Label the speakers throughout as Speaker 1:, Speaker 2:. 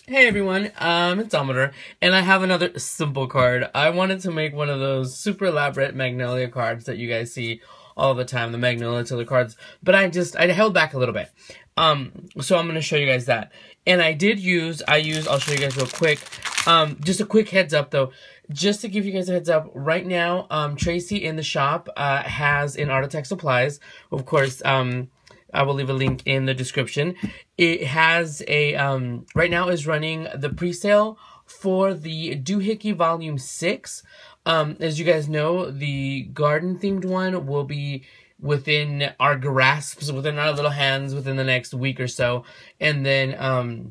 Speaker 1: Hey everyone, it's Amor, and I have another simple card. I wanted to make one of those super elaborate Magnolia cards that you guys see all the time, the Magnolia Tilda cards, but I held back a little bit. So I'm going to show you guys that. And I'll show you guys real quick. Just a quick heads up though, just to give you guys a heads up, right now, Tracy in the shop, has in ArtAttack supplies, of course, I will leave a link in the description. It has a, right now is running the pre-sale for the Doohickey Volume 6. As you guys know, the garden-themed one will be within our grasps, within our little hands within the next week or so. And then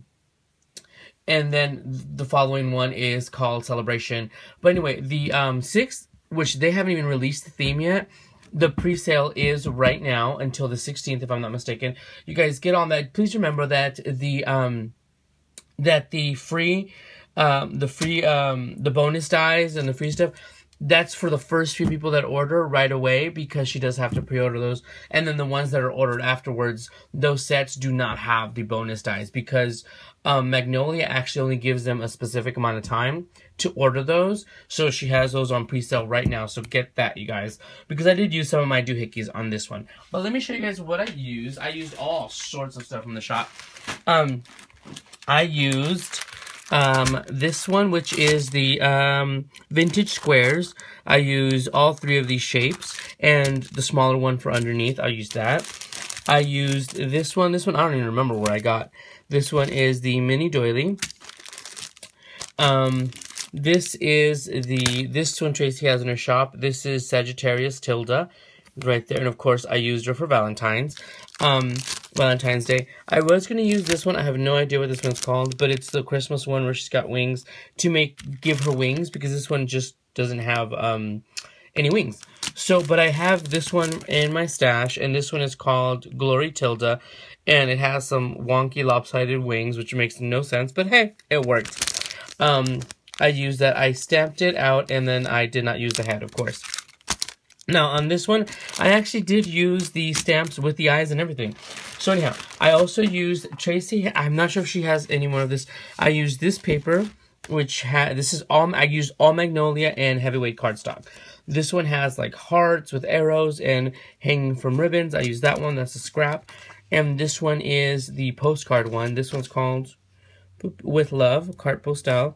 Speaker 1: the following one is called Celebration. But anyway, the 6th, which they haven't even released the theme yet, the pre-sale is right now until the 16th, if I'm not mistaken. You guys get on that. Please remember that the bonus dies and the free stuff, that's for the first few people that order right away, because she does have to pre-order those. And then the ones that are ordered afterwards, those sets do not have the bonus dies, because Magnolia actually only gives them a specific amount of time to order those. So she has those on pre-sale right now. So get that, you guys, because I did use some of my doohickeys on this one. But let me show you guys what I used. I used all sorts of stuff from the shop. I used this one, which is the vintage squares. I use all three of these shapes, and the smaller one for underneath, I used that. I used this one. This one, I don't even remember where I got. This one is the mini doily. This one Tracy has in her shop. This is Sagittarius Tilda, right there. And of course, I used her for Valentine's Day. I was going to use this one. I have no idea what this one's called, but it's the Christmas one where she's got wings to give her wings, because this one just doesn't have any wings. So, but I have this one in my stash, and this one is called Glory Tilda, and it has some wonky lopsided wings, which makes no sense, but hey, it worked. I used that. I stamped it out, and then I did not use the head, of course. Now, on this one, I actually did use the stamps with the eyes and everything. So anyhow, I also used Tracy. I'm not sure if she has any more of this. I used this paper, which I used all Magnolia and heavyweight cardstock. This one has like hearts with arrows and hanging from ribbons. I used that one. That's a scrap. And this one is the postcard one. This one's called With Love, Carte Postale.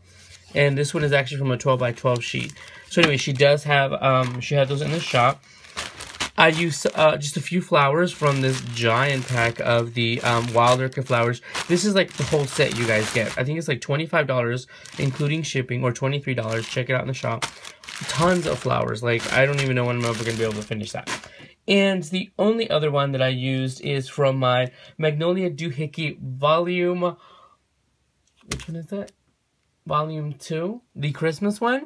Speaker 1: And this one is actually from a 12 by 12 sheet. So anyway, she does have, she had those in the shop. I used just a few flowers from this giant pack of the Wild Orchid flowers. This is like the whole set you guys get. I think it's like $25, including shipping, or $23. Check it out in the shop. Tons of flowers. Like, I don't even know when I'm ever going to be able to finish that. And the only other one that I used is from my Magnolia Doohickey Volume... Which one is that? Volume 2, the Christmas one,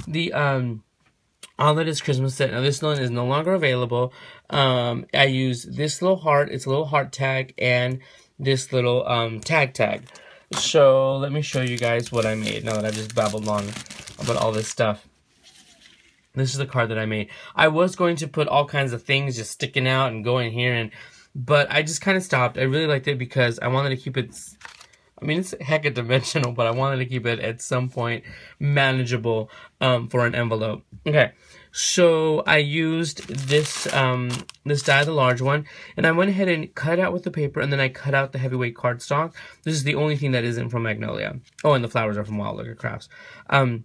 Speaker 1: the All That Is Christmas set. Now this one is no longer available. I use this little heart, it's a little heart tag, and this little tag. So let me show you guys what I made now that I just babbled on about all this stuff. This is the card that I made. I was going to put all kinds of things just sticking out and going here, but I just kind of stopped. I really liked it because I wanted to keep it... I mean, it's hecka dimensional, but I wanted to keep it at some point manageable for an envelope. Okay, so I used this this die, the large one, and I went ahead and cut out with the paper, and then I cut out the heavyweight cardstock. This is the only thing that isn't from Magnolia. Oh, and the flowers are from Wild Orchid Crafts. But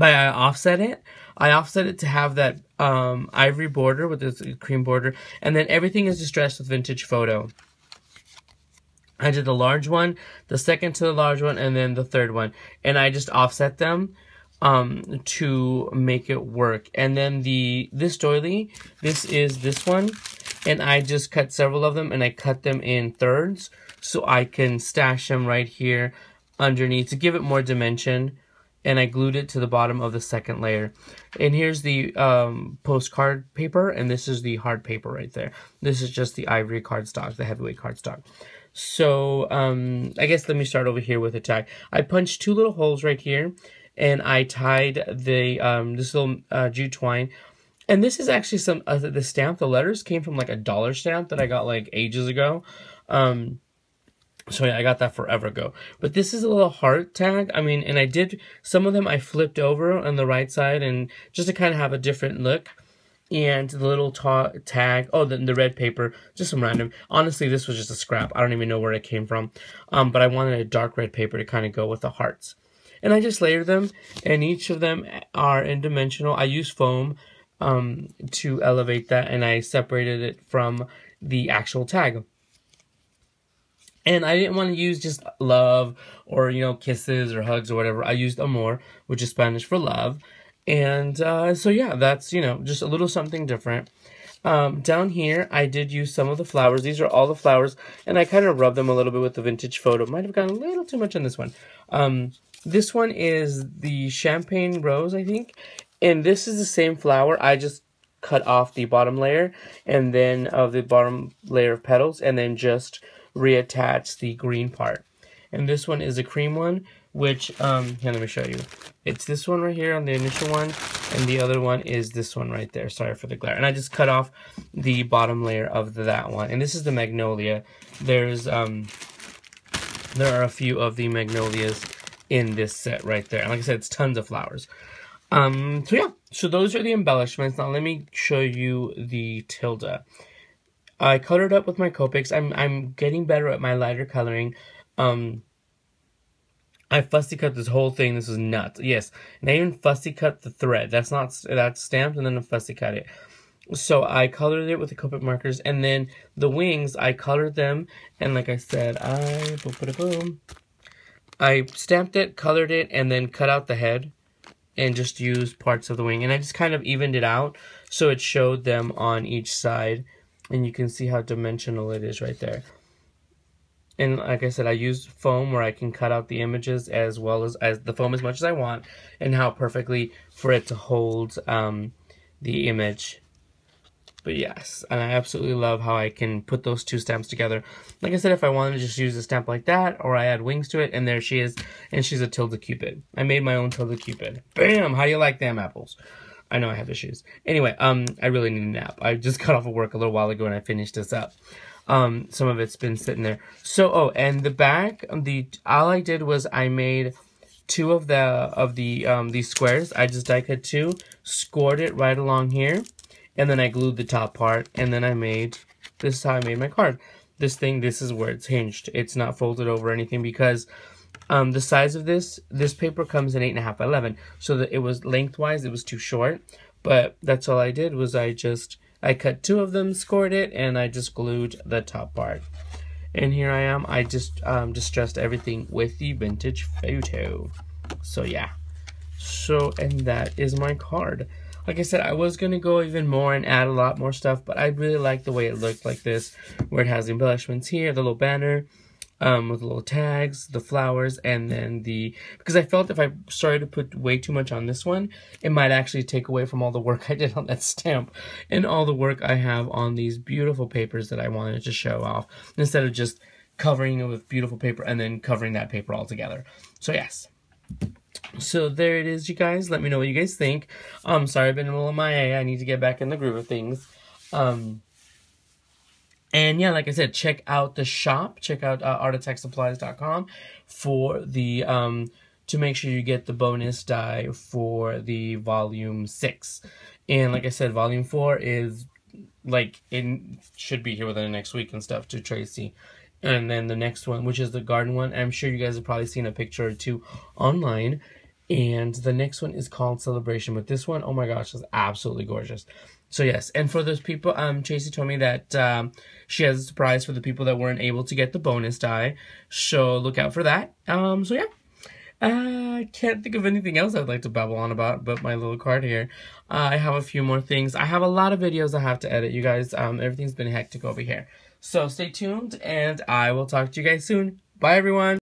Speaker 1: I offset it. I offset it to have that ivory border with this cream border, and then everything is distressed with vintage photo. I did the large one, the second to the large one, and then the third one. And I just offset them to make it work. And then this doily, this is this one. And I just cut several of them, and I cut them in thirds so I can stash them right here underneath to give it more dimension. And I glued it to the bottom of the second layer. And here's the postcard paper, and this is the hard paper right there. This is just the ivory cardstock, the heavyweight cardstock. So, I guess let me start over here with a tag. I punched 2 little holes right here, and I tied the this little jute twine. And this is actually some the stamp. The letters came from like a dollar stamp that I got like ages ago. So yeah, I got that forever ago. But this is a little heart tag. I mean, and I did, some of them I flipped over on the right side and just to kind of have a different look. And the little tag, oh, the red paper, just some random. Honestly, this was just a scrap. I don't even know where it came from. But I wanted a dark red paper to kind of go with the hearts. And I just layered them, and each of them are indimensional. I use foam to elevate that, and I separated it from the actual tag. And I didn't want to use just love or, you know, kisses or hugs or whatever. I used Amor, which is Spanish for love. And so, yeah, that's, you know, just a little something different. Down here, I did use some of the flowers. These are all the flowers. And I kind of rubbed them a little bit with the vintage photo. Might have gone a little too much on this one. This one is the champagne rose, I think. And this is the same flower. I just cut off the bottom layer and then of the bottom layer of petals and then just reattach the green part. And this one is a cream one, which, here, let me show you. It's this one right here on the initial one, and the other one is this one right there. Sorry for the glare. And I just cut off the bottom layer of that one. And this is the Magnolia. There's, there are a few of the Magnolias in this set right there. And like I said, it's tons of flowers. So yeah, so those are the embellishments. Now let me show you the Tilda. I colored up with my Copics. I'm getting better at my lighter coloring. I fussy cut this whole thing. This is nuts. Yes, and I even fussy cut the thread. That's stamped, and then I fussy cut it. So I colored it with the Copic markers, and then the wings I colored them. And like I said, I stamped it, colored it, and then cut out the head, and just used parts of the wing. And I just kind of evened it out so it showed them on each side. And you can see how dimensional it is right there. And like I said, I used foam where I can cut out the images as well as the foam as much as I want. And how perfectly for it to hold the image. But yes, and I absolutely love how I can put those two stamps together. Like I said, if I wanted to just use a stamp like that, or I add wings to it, and there she is. And she's a Tilda Cupid. I made my own Tilda Cupid. Bam! How do you like them apples? I know I have issues. Anyway, I really need a nap. I just got off of work a little while ago and I finished this up. Some of it's been sitting there. So, oh, and the back, all I did was I made two of these squares. I just die cut two, scored it right along here, and then I glued the top part, and then this is how I made my card. This is where it's hinged. It's not folded over or anything because the size of this paper comes in 8.5 by 11, so that it was lengthwise, it was too short. But that's all I did was I cut two of them, scored it, and I just glued the top part. And here I am. I just distressed everything with the vintage photo. So yeah. So, and that is my card. Like I said, I was going to go even more and add a lot more stuff, but I really like the way it looked like this, where it has the embellishments here, the little banner, with the little tags, the flowers, and then because I felt if I started to put way too much on this one, it might actually take away from all the work I did on that stamp and all the work I have on these beautiful papers that I wanted to show off, instead of just covering it with beautiful paper and then covering that paper all together. So yes. So there it is, you guys. Let me know what you guys think. Sorry I've been a little MIA. I need to get back in the groove of things. And yeah, like I said, check out the shop. Check out ArtAttackSupplies.com for the to make sure you get the bonus die for the volume 6. And like I said, volume 4 is like it should be here within the next week and stuff to Tracy. And then the next one, which is the garden one, I'm sure you guys have probably seen a picture or two online. And the next one is called Celebration. But this one, oh my gosh, is absolutely gorgeous. So yes, and for those people, Tracy told me that she has a surprise for the people that weren't able to get the bonus die. So look out for that. So yeah. I can't think of anything else I'd like to babble on about but my little card here. I have a few more things. I have a lot of videos I have to edit, you guys. Everything's been hectic over here. So stay tuned, and I will talk to you guys soon. Bye, everyone.